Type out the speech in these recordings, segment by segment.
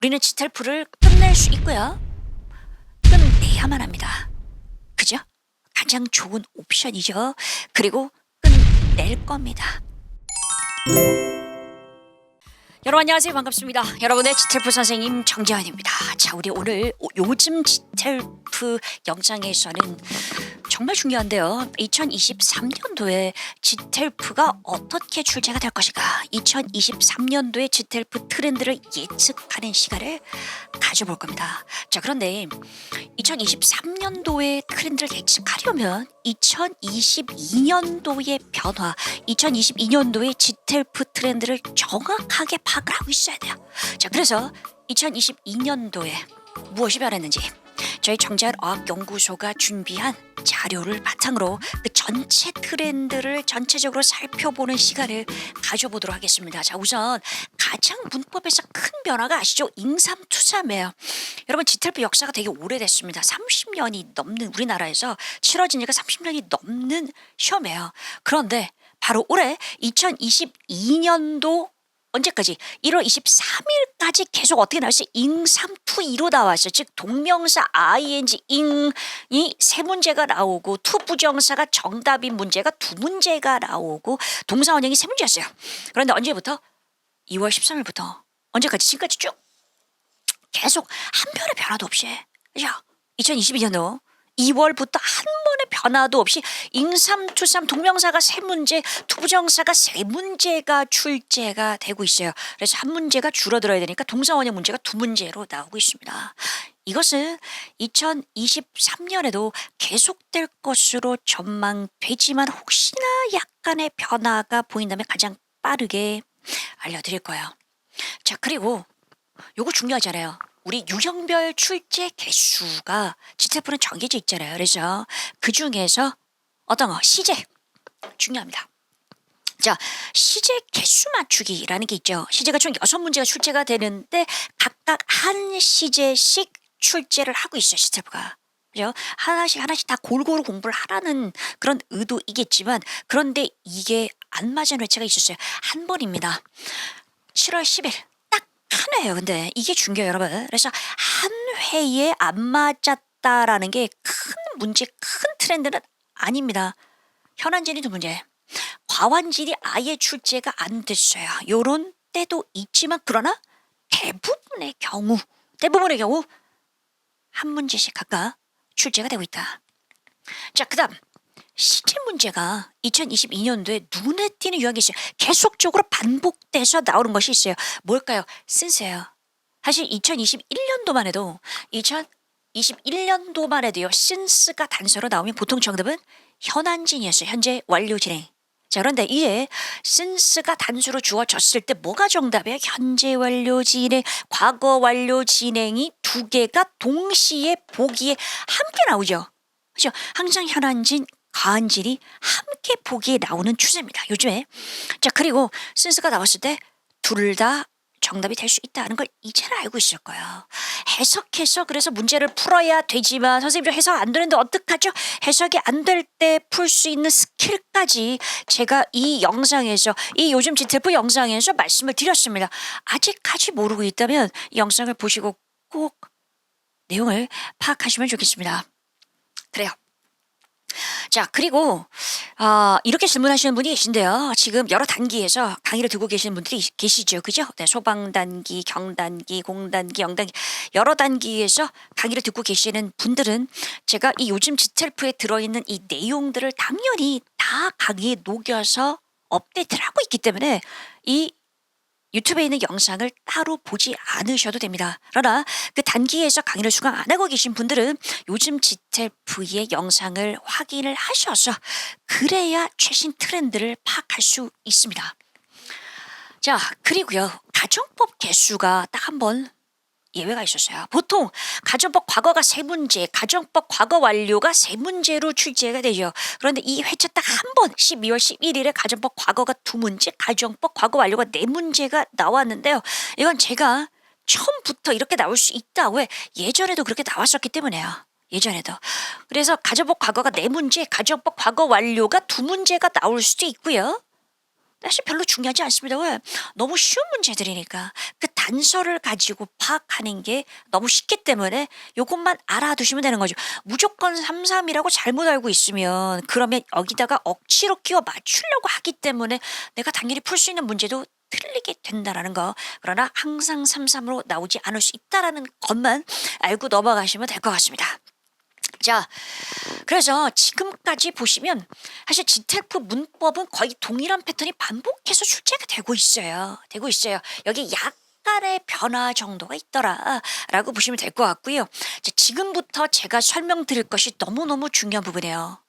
우리는 지텔프를 끝낼 수 있고요. 끝내야만 합니다. 그죠? 가장 좋은 옵션이죠. 그리고 끝낼 겁니다. 여러분 안녕하세요. 반갑습니다. 여러분의 지텔프 선생님 정재환입니다. 자, 우리 오늘 요즘 지텔프 영상에서는 정말 중요한데요. 2023년도에 지텔프가 어떻게 출제가 될 것인가, 2023년도에 지텔프 트렌드를 예측하는 시간을 가져볼 겁니다. 자, 그런데 2023년도의 트렌드를 예측하려면 2022년도의 변화, 2022년도의 지텔프 트렌드를 정확하게 파악을 하고 있어야 돼요. 자, 그래서 2022년도에 무엇이 변했는지 저희 정재환 어학연구소가 준비한 자료를 바탕으로 그 전체 트렌드를 전체적으로 살펴보는 시간을 가져보도록 하겠습니다. 자, 우선 가장 문법에서 큰 변화가 아시죠? 잉삼투삼이에요. 여러분, 지텔프 역사가 되게 오래됐습니다. 30년이 넘는, 우리나라에서 치러진 지가 30년이 넘는 시험이에요. 그런데 바로 올해 2022년도 언제까지? 1월 23일까지 계속 어떻게 나왔어요? 잉삼투이로 나왔어요. 즉 동명사 ing 잉이 세 문제가 나오고 투 부정사가 정답인 문제가 두 문제가 나오고 동사 원형이 세 문제였어요. 그런데 언제부터? 2월 13일부터 언제까지? 지금까지 쭉 계속 한 별의 변화도 없이, 그죠? 2022년도 2월부터 한 번의 변화도 없이 잉삼투삼 동명사가 세 문제, 투부정사가 세 문제가 출제가 되고 있어요. 그래서 한 문제가 줄어들어야 되니까 동사원형 문제가 두 문제로 나오고 있습니다. 이것은 2023년에도 계속될 것으로 전망되지만 혹시나 약간의 변화가 보인다면 가장 빠르게 알려드릴 거예요. 자, 그리고 요거 중요하잖아요. 우리 유형별 출제 개수가 지텔프는 정해져 있잖아요. 그래서 그 중에서 어떤 거? 시제 중요합니다. 자, 시제 개수 맞추기라는 게 있죠. 시제가 총 6문제가 출제가 되는데 각각 한 시제씩 출제를 하고 있어요, 지텔프가. 그죠? 하나씩 다 골고루 공부를 하라는 그런 의도이겠지만, 그런데 이게 안 맞은 회차가 있었어요. 한 번입니다. 7월 10일 한 회예요. 근데 이게 중요해요, 여러분. 그래서 한 회에 안 맞았다라는 게 큰 문제, 큰 트렌드는 아닙니다. 현안질이 두 문제, 과완질이 아예 출제가 안 됐어요. 요런 때도 있지만, 그러나 대부분의 경우 한 문제씩 각각 출제가 되고 있다. 자, 그 다음 시제 문제가 2022년도에 눈에 띄는 유형이 있어요. 계속적으로 반복돼서 나오는 것이 있어요. 뭘까요? 쓴스예요. 사실 2021년도만 해도요, 쓴스가 단서로 나오면 보통 정답은 현안진이었어요. 현재 완료 진행. 자, 그런데 이제 쓴스가 단수로 주어졌을 때 뭐가 정답이에요? 현재 완료 진행, 과거 완료 진행이 두 개가 동시에 보기에 함께 나오죠. 그렇죠? 항상 현안진, 과안질이 함께 보기에 나오는 추세입니다, 요즘에. 자, 그리고 쓴스가 나왔을 때 둘 다 정답이 될 수 있다는 걸 이제는 알고 있을 거예요. 해석해서 그래서 문제를 풀어야 되지만 선생님 저 해석 안 되는데 어떡하죠? 해석이 안 될 때 풀 수 있는 스킬까지 제가 이 영상에서, 이 요즘 지텔프 영상에서 말씀을 드렸습니다. 아직까지 모르고 있다면 이 영상을 보시고 꼭 내용을 파악하시면 좋겠습니다. 그래요. 자, 그리고 이렇게 질문하시는 분이 계신데요. 지금 여러 단기에서 강의를 듣고 계시는 분들이 계시죠, 그죠? 네, 소방 단기, 경단기, 공단기, 영단기, 여러 단기에서 강의를 듣고 계시는 분들은 제가 이 요즘 지텔프에 들어있는 이 내용들을 당연히 다 강의에 녹여서 업데이트를 하고 있기 때문에 이 유튜브에 있는 영상을 따로 보지 않으셔도 됩니다. 그러나 그 단기에서 강의를 수강 안 하고 계신 분들은 요즘 지텔프의 영상을 확인을 하셔서 그래야 최신 트렌드를 파악할 수 있습니다. 자, 그리고요, 가정법 개수가 딱 한 번 예외가 있었어요. 보통 가정법 과거가 세 문제, 가정법 과거 완료가 세 문제로 출제가 되죠. 그런데 이 회차 딱 한 번 12월 11일에 가정법 과거가 두 문제, 가정법 과거 완료가 네 문제가 나왔는데요. 이건 제가 처음부터 이렇게 나올 수 있다, 왜? 예전에도 그렇게 나왔었기 때문에요. 예전에도. 그래서 가정법 과거가 네 문제, 가정법 과거 완료가 두 문제가 나올 수도 있고요. 사실 별로 중요하지 않습니다. 왜? 너무 쉬운 문제들이니까. 그 단서를 가지고 파악하는 게 너무 쉽기 때문에 요것만 알아두시면 되는 거죠. 무조건 3, 3이라고 잘못 알고 있으면 그러면 여기다가 억지로 끼워 맞추려고 하기 때문에 내가 당연히 풀 수 있는 문제도 틀리게 된다라는 거. 그러나 항상 3, 3으로 나오지 않을 수 있다라는 것만 알고 넘어가시면 될 것 같습니다. 자, 그래서 지금까지 보시면 사실 GTF 문법은 거의 동일한 패턴이 반복해서 출제가 되고 있어요. 여기 약간의 변화 정도가 있더라라고 보시면 될 것 같고요. 자, 지금부터 제가 설명드릴 것이 너무너무 중요한 부분이에요.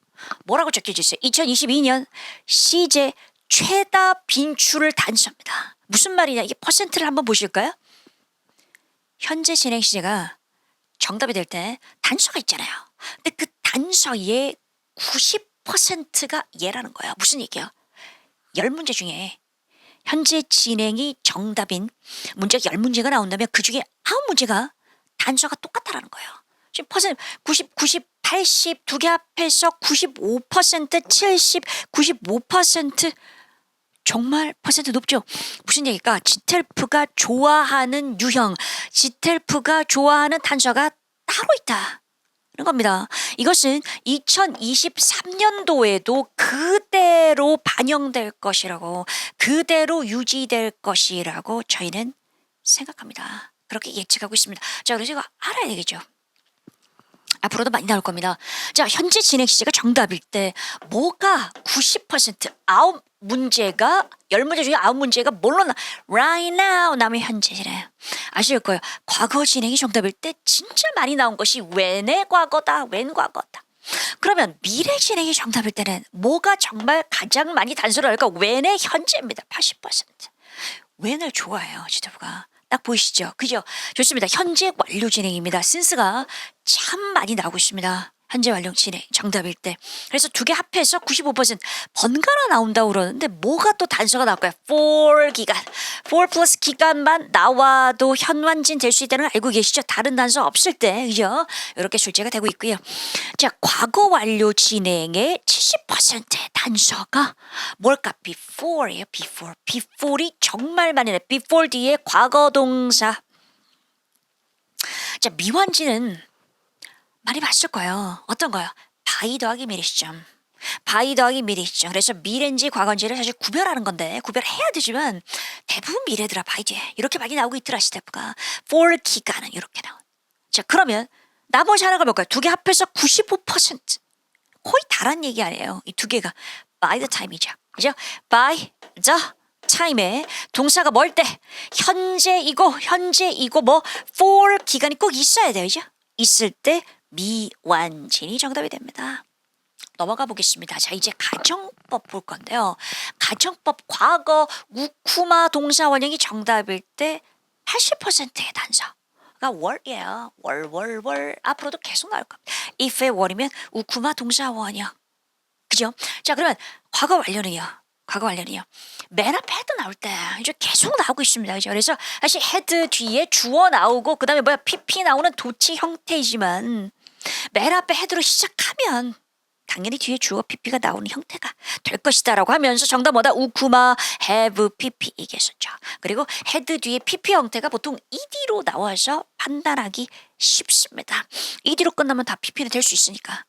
뭐라고 적혀져 있어요? 2022년 시제 최다 빈출 단서입니다. 무슨 말이냐? 이게 퍼센트를 한번 보실까요? 현재 진행 시제가 정답이 될 때 단서가 있잖아요. 근데 그 단서의 90%가 얘라는 거예요. 무슨 얘기야? 10문제 중에 현재 진행이 정답인 문제가 10문제가 나온다면 그중에 9문제가 단서가 똑같다라는 거예요. 지금 퍼센트 90, 80 두 개 합해서 95%, 70, 95% 정말 퍼센트 높죠. 무슨 얘기일까? GTF가 좋아하는 유형, GTF가 좋아하는 단서가 따로 있다. 는 겁니다. 이것은 2023년도에도 그대로 반영될 것이라고, 그대로 유지될 것이라고 저희는 생각합니다. 그렇게 예측하고 있습니다. 자, 그래서 이거 알아야 되겠죠. 앞으로도 많이 나올 겁니다. 자, 현재 진행 시제가 정답일 때 뭐가 90% 9문제가 10문제 중에 9문제가 뭘로 right now 남의 현재 진행. 아실 거예요. 과거 진행이 정답일 때 진짜 많이 나온 것이 when의 과거다. when 과거다. 그러면 미래 진행이 정답일 때는 뭐가 정말 가장 많이 단서를 할까? when의 현재입니다. 80%. when을 좋아해요. 지도부가. 딱 보이시죠? 그죠? 좋습니다. 현재 완료 진행입니다. 센스가 참 많이 나오고 있습니다. 현재 완료 진행 정답일 때. 그래서 두 개 합해서 95% 번갈아 나온다고 그러는데 뭐가 또 단서가 나올까요? for 기간. for 플러스 기간만 나와도 현완진 될 수 있다는 걸 알고 계시죠? 다른 단서 없을 때. 그죠? 이렇게 출제가 되고 있고요. 자, 과거 완료 진행의 70%의 단서가 뭘까? before예요. before. before이 정말 많이 나요. before 뒤에 과거 동사. 자, 미완진은 많이 봤을 거예요. 어떤 거요? 바이 더하기 미래 시점. 바이 더하기 미래 시점. 그래서 미래인지 과거인지를 사실 구별하는 건데 구별해야 되지만 대부분 미래더라 바이 뒤에. 이렇게 많이 나오고 있더라 스태프가. for 기간은 이렇게 나온. 자, 그러면 나머지 하나가 뭘까요? 두 개 합해서 95%. 거의 다란 얘기 아니에요. 이 두 개가 by the time이죠. 그죠? by the time에 동사가 뭘 때? 현재이고 뭐 for 기간이 꼭 있어야 돼요. 그죠? 있을 때 미완진이 정답이 됩니다. 넘어가 보겠습니다. 자, 이제 가정법 볼 건데요. 가정법 과거 우쿠마 동사 원형이 정답일 때 80%의 단서가 월이에요. 월. 앞으로도 계속 나올 겁니다. if의 월이면 우쿠마 동사 원형. 그죠? 자, 그러면 과거 완료는요. 맨 앞에 헤드 나올 때 이제 계속 나오고 있습니다. 그죠? 그래서 사실 헤드 뒤에 주어 나오고 그 다음에 PP 나오는 도치 형태이지만 맨 앞에 헤드로 시작하면 당연히 뒤에 주어 PP가 나오는 형태가 될 것이다 라고 하면서 정답 뭐다? 우쿠마 have PP 이겠었죠. 그리고 헤드 뒤에 PP 형태가 보통 ED로 나와서 판단하기 쉽습니다. ED로 끝나면 다 PP는 될 수 있으니까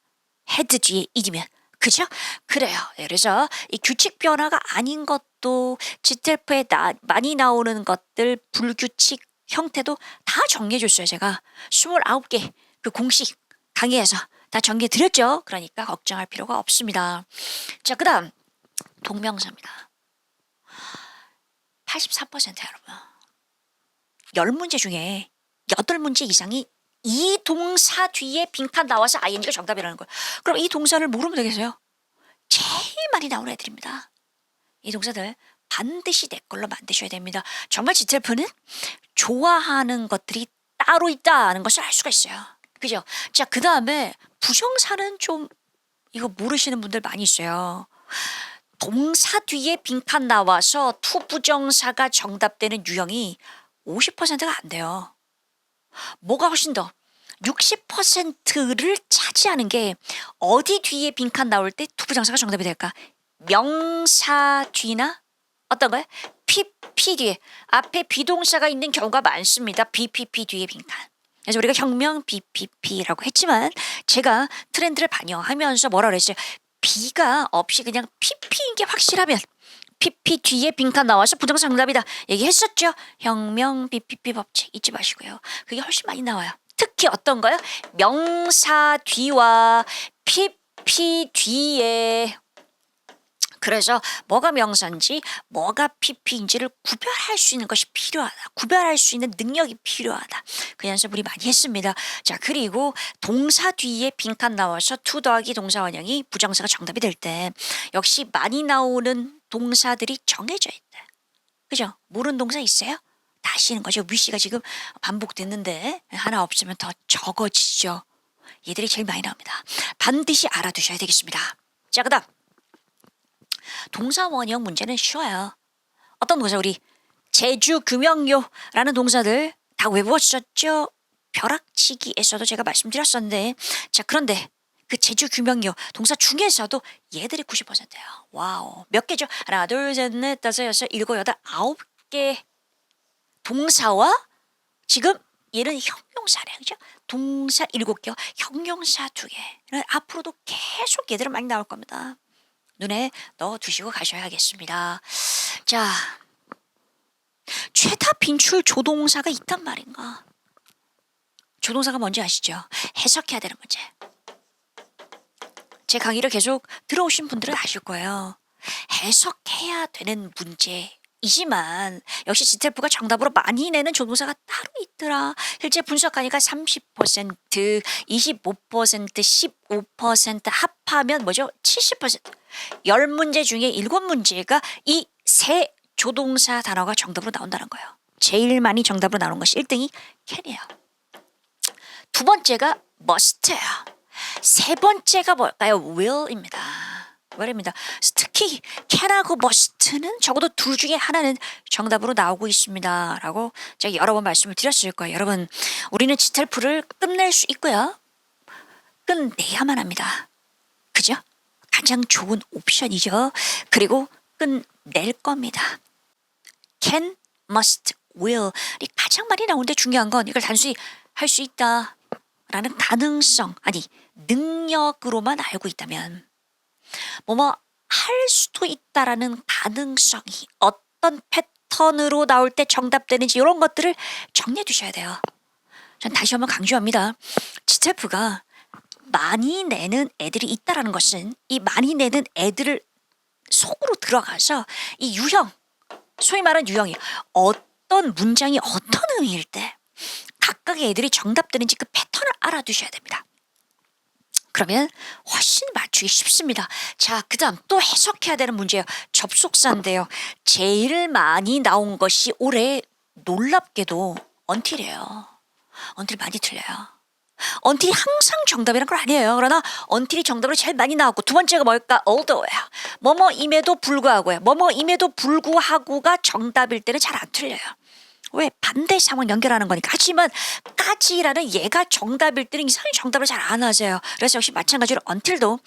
헤드 뒤에 ED면 그죠? 그래요. 그래서 이 규칙 변화가 아닌 것도 GTF에 많이 나오는 것들 불규칙 형태도 다 정리해 줬어요. 제가 29개 그 공식 강의에서 다 정리해 드렸죠. 그러니까 걱정할 필요가 없습니다. 자, 그 다음 동명사입니다. 83%예요, 여러분. 10문제 중에 8문제 이상이 이 동사 뒤에 빈칸 나와서 ing가 정답이라는 거예요. 그럼 이 동사를 모르면 되겠어요? 제일 많이 나오는 애들입니다. 이 동사들 반드시 내 걸로 만드셔야 됩니다. 정말 GTF는 좋아하는 것들이 따로 있다는 것을 알 수가 있어요. 그죠? 자, 그 다음에 부정사는 좀 이거 모르시는 분들 많이 있어요. 동사 뒤에 빈칸 나와서 투 부정사가 정답되는 유형이 50%가 안 돼요. 뭐가 훨씬 더 60%를 차지하는 게 어디 뒤에 빈칸 나올 때 투부정사가 정답이 될까? 명사 뒤나 어떤 거예요? PP 뒤에 앞에 비동사가 있는 경우가 많습니다. BPP 뒤에 빈칸. 그래서 우리가 혁명 BPP라고 했지만 제가 트렌드를 반영하면서 뭐라 그랬어요? B가 없이 그냥 PP인 게 확실하면 PP 뒤에 빈칸 나와서 부정사 정답이다 얘기했었죠. 혁명 BPP 법칙 잊지 마시고요. 그게 훨씬 많이 나와요. 특히 어떤 거요? 명사 뒤와 PP 뒤에. 그래서 뭐가 명사인지 뭐가 PP인지를 구별할 수 있는 것이 필요하다. 구별할 수 있는 능력이 필요하다. 그 연습 우리 많이 했습니다. 자, 그리고 동사 뒤에 빈칸 나와서 to 더하기 동사 원형이 부정사가 정답이 될 때 역시 많이 나오는 동사들이 정해져 있다. 그죠? 모르는 동사 있어요? 다 아시는 거죠. 위시가 지금 반복됐는데 하나 없으면 더 적어지죠. 얘들이 제일 많이 나옵니다. 반드시 알아두셔야 되겠습니다. 자, 그다음 동사 원형 문제는 쉬워요. 어떤 동사? 우리 제주 규명요라는 동사들 다 외웠었죠. 벼락치기에서도 제가 말씀드렸었는데, 자, 그런데 그 제주 규명요 동사 중에서도 얘들이 90%예요. 와우. 몇 개죠? 하나, 둘, 셋, 넷, 다섯, 여섯, 일곱, 여덟, 9개 동사와 지금 얘는 형용사래요. 그죠? 동사 7개, 형용사 2개. 앞으로도 계속 얘들은 많이 나올 겁니다. 눈에 넣어두시고 가셔야겠습니다. 자, 최다 빈출 조동사가 있단 말인가? 조동사가 뭔지 아시죠? 해석해야 되는 문제. 제 강의를 계속 들어오신 분들은 아실 거예요. 해석해야 되는 문제이지만 역시 지텔프가 정답으로 많이 내는 조동사가 따로 있더라. 실제 분석하니까 30%, 25%, 15% 합하면 뭐죠? 70%. 10문제 중에 7문제가 이 세 조동사 단어가 정답으로 나온다는 거예요. 제일 많이 정답으로 나오는 것이 1등이 can이에요. 두 번째가 must예요. 세 번째가 뭘까요? will입니다. will입니다. 특히 can하고 must는 적어도 둘 중에 하나는 정답으로 나오고 있습니다. 라고 제가 여러 번 말씀을 드렸을 거예요. 여러분, 우리는 지텔프를 끝낼 수 있고요. 끝내야만 합니다. 그죠? 가장 좋은 옵션이죠. 그리고 끝낼 겁니다. can, must, will이 가장 많이 나오는데 중요한 건 이걸 단순히 할 수 있다라는 가능성, 아니 능력으로만 알고 있다면 뭐뭐 할 수도 있다라는 가능성이 어떤 패턴으로 나올 때 정답되는지 이런 것들을 정리해 두셔야 돼요. 전 다시 한번 강조합니다. 지텔프가 많이 내는 애들이 있다라는 것은 이 많이 내는 애들을 속으로 들어가서 이 유형, 소위 말하는 유형이 어떤 문장이 어떤 의미일 때 각각의 애들이 정답되는지 그 패턴을 알아두셔야 됩니다. 그러면 훨씬 맞추기 쉽습니다. 자, 그 다음 또 해석해야 되는 문제예요. 접속사인데요. 제일 많이 나온 것이 올해 놀랍게도 until이에요. until 많이 틀려요. until이 항상 정답이란 건 아니에요. 그러나 until이 정답으로 제일 많이 나왔고 두 번째가 뭘까? although예요. 뭐뭐임에도 불구하고요. 뭐뭐임에도 불구하고가 정답일 때는 잘 안 틀려요. 왜? 반대 상황 연결하는 거니까. 하지만 까지라는 얘가 정답일 때는 이상하게 정답을 잘 안 하세요. 그래서 역시 마찬가지로 until도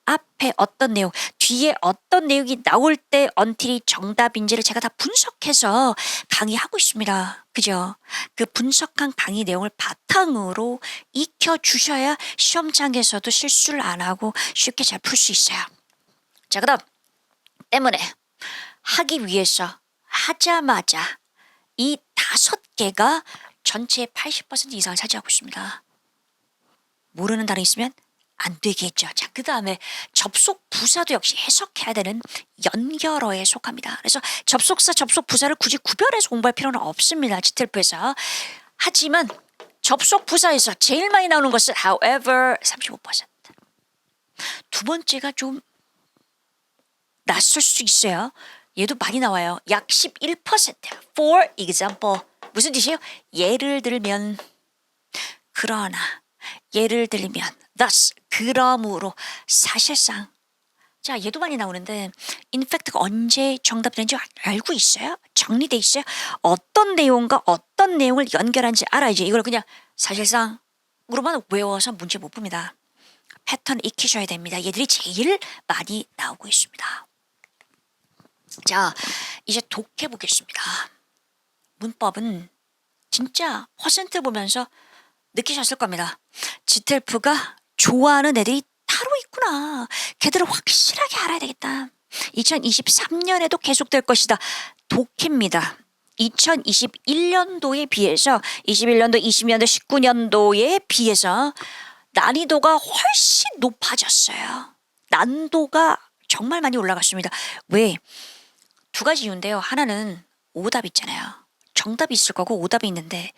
앞에 어떤 내용, 뒤에 어떤 내용이 나올 때 until이 정답인지를 제가 다 분석해서 강의하고 있습니다. 그죠? 그 분석한 강의 내용을 바탕으로 익혀주셔야 시험장에서도 실수를 안 하고 쉽게 잘 풀 수 있어요. 자, 그 다음 때문에 하기 위해서 하자마자 이 5개가 전체의 80% 이상을 차지하고 있습니다. 모르는 단어 있으면 안 되겠죠. 자, 그 다음에 접속 부사도 역시 해석해야 되는 연결어에 속합니다. 그래서 접속사, 접속 부사를 굳이 구별해서 공부할 필요는 없습니다. 지텔프에서. 하지만 접속 부사에서 제일 많이 나오는 것은 however 35%. 두 번째가 좀 낯설 수 있어요. 얘도 많이 나와요. 약 11%. For example. 무슨 뜻이에요? 예를 들면, 그러나, 예를 들면, thus, 그러므로, 사실상. 자, 얘도 많이 나오는데 in fact가 언제 정답되는지 알고 있어요? 정리돼 있어요? 어떤 내용과 어떤 내용을 연결한지 알아야지. 이걸 그냥 사실상으로만 외워서 문제 못 봅니다. 패턴 익히셔야 됩니다. 얘들이 제일 많이 나오고 있습니다. 자, 이제 독해 보겠습니다. 문법은 진짜 퍼센트 보면서 느끼셨을 겁니다. 지텔프가 좋아하는 애들이 따로 있구나. 걔들을 확실하게 알아야 되겠다. 2023년에도 계속될 것이다. 독해입니다. 2021년도에 비해서 21년도, 20년도, 19년도에 비해서 난이도가 훨씬 높아졌어요. 난도가 정말 많이 올라갔습니다. 왜? 두 가지 이유인데요. 하나는 오답 있잖아요. 정답이 있을 거고 오답이 있는데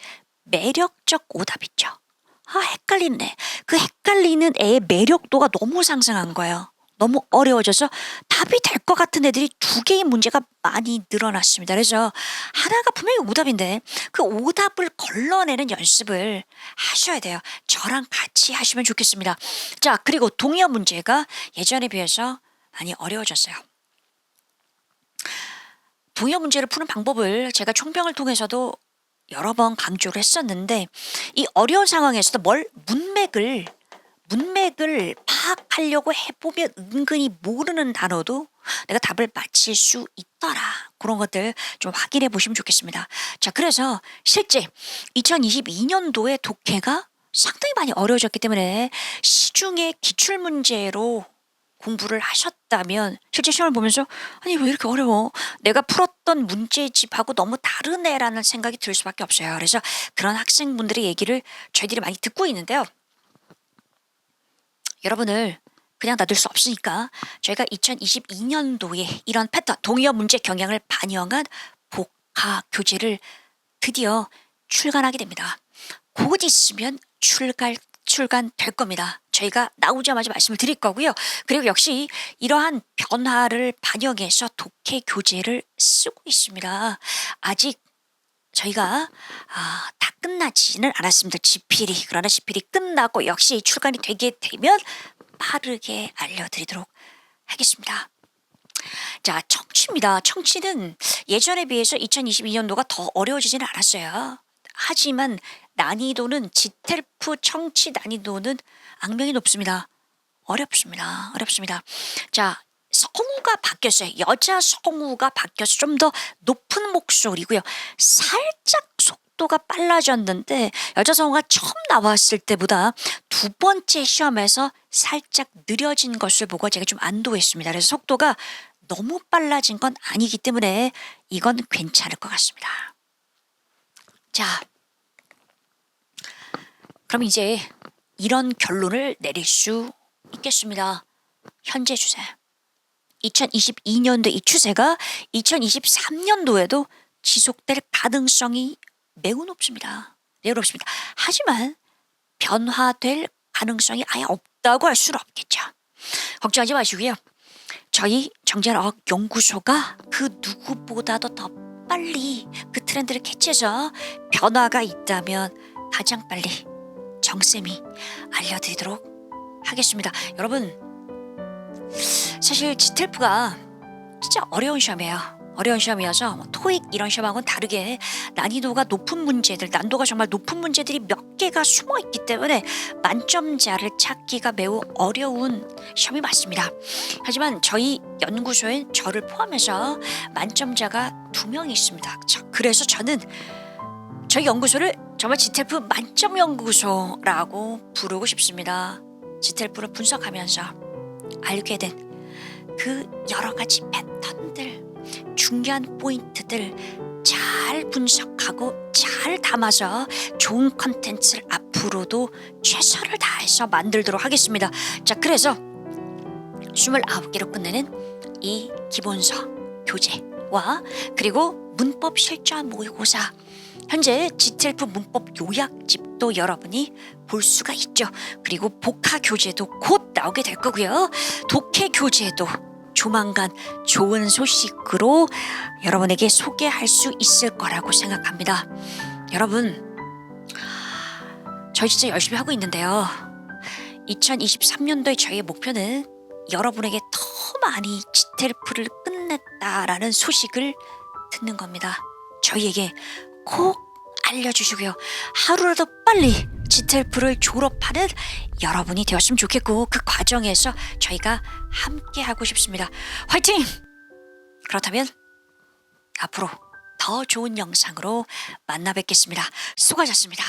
매력적 오답 있죠. 아, 헷갈리네. 그 헷갈리는 애의 매력도가 너무 상승한 거예요. 너무 어려워져서 답이 될 것 같은 애들이 두 개의 문제가 많이 늘어났습니다. 그래서 하나가 분명히 오답인데 그 오답을 걸러내는 연습을 하셔야 돼요. 저랑 같이 하시면 좋겠습니다. 자, 그리고 동의어 문제가 예전에 비해서 많이 어려워졌어요. 동의어 문제를 푸는 방법을 제가 총평을 통해서도 여러 번 강조를 했었는데 이 어려운 상황에서도 문맥을 파악하려고 해보면 은근히 모르는 단어도 내가 답을 맞힐 수 있더라. 그런 것들 좀 확인해 보시면 좋겠습니다. 자, 그래서 실제 2022년도에 독해가 상당히 많이 어려워졌기 때문에 시중의 기출문제로 공부를 하셨다면 실제 시험을 보면서 아니 왜 이렇게 어려워? 내가 풀었던 문제집하고 너무 다르네라는 생각이 들 수밖에 없어요. 그래서 그런 학생분들의 얘기를 저희들이 많이 듣고 있는데요. 여러분을 그냥 놔둘 수 없으니까 저희가 2022년도에 이런 패턴, 동의어 문제 경향을 반영한 복화 교재를 드디어 출간하게 됩니다. 곧 있으면 출간될 겁니다. 저희가 나오자마자 말씀을 드릴 거고요. 그리고 역시 이러한 변화를 반영해서 독해 교재를 쓰고 있습니다. 아직 저희가 다 끝나지는 않았습니다. 지필이. 그러나 지필이 끝나고 역시 출간이 되게 되면 빠르게 알려드리도록 하겠습니다. 자, 청취입니다. 청취는 예전에 비해서 2022년도가 더 어려워지지는 않았어요. 하지만 난이도는 지텔프 청취 난이도는 악명이 높습니다. 어렵습니다. 자, 성우가 바뀌었어요. 여자 성우가 바뀌어서 좀 더 높은 목소리고요. 살짝 속도가 빨라졌는데 여자 성우가 처음 나왔을 때보다 두 번째 시험에서 살짝 느려진 것을 보고 제가 좀 안도했습니다. 그래서 속도가 너무 빨라진 건 아니기 때문에 이건 괜찮을 것 같습니다. 자, 그럼 이제 이런 결론을 내릴 수 있겠습니다. 현재 추세. 2022년도 이 추세가 2023년도에도 지속될 가능성이 매우 높습니다. 하지만 변화될 가능성이 아예 없다고 할 수는 없겠죠. 걱정하지 마시고요. 저희 정재학연구소가 그 누구보다도 더 빨리 그 트렌드를 캐치해서 변화가 있다면 가장 빨리 정쌤이 알려드리도록 하겠습니다. 여러분, 사실 지텔프가 진짜 어려운 시험이에요. 어려운 시험이어서 토익 이런 시험하고는 다르게 난이도가 높은 문제들, 난도가 정말 높은 문제들이 몇 개가 숨어있기 때문에 만점자를 찾기가 매우 어려운 시험이 맞습니다. 하지만 저희 연구소엔 저를 포함해서 만점자가 2명이 있습니다. 그래서 저는 저희 연구소를 정말 지텔프 만점 연구소라고 부르고 싶습니다. 지텔프를 분석하면서 알게 된 그 여러 가지 패턴들, 중요한 포인트들 잘 분석하고 잘 담아서 좋은 컨텐츠를 앞으로도 최선을 다해서 만들도록 하겠습니다. 자, 그래서 29개로 끝내는 이 기본서 교재와 그리고 문법 실전 모의고사, 현재 지텔프 문법 요약집도 여러분이 볼 수가 있죠. 그리고 복화 교재도 곧 나오게 될 거고요. 독해 교재도 조만간 좋은 소식으로 여러분에게 소개할 수 있을 거라고 생각합니다. 여러분, 저희 진짜 열심히 하고 있는데요. 2023년도에 저희의 목표는 여러분에게 더 많이 지텔프를 끝냈다라는 소식을 듣는 겁니다. 저희에게 꼭 알려주시고요. 하루라도 빨리 지텔프를 졸업하는 여러분이 되었으면 좋겠고 그 과정에서 저희가 함께 하고 싶습니다. 화이팅! 그렇다면 앞으로 더 좋은 영상으로 만나 뵙겠습니다. 수고하셨습니다.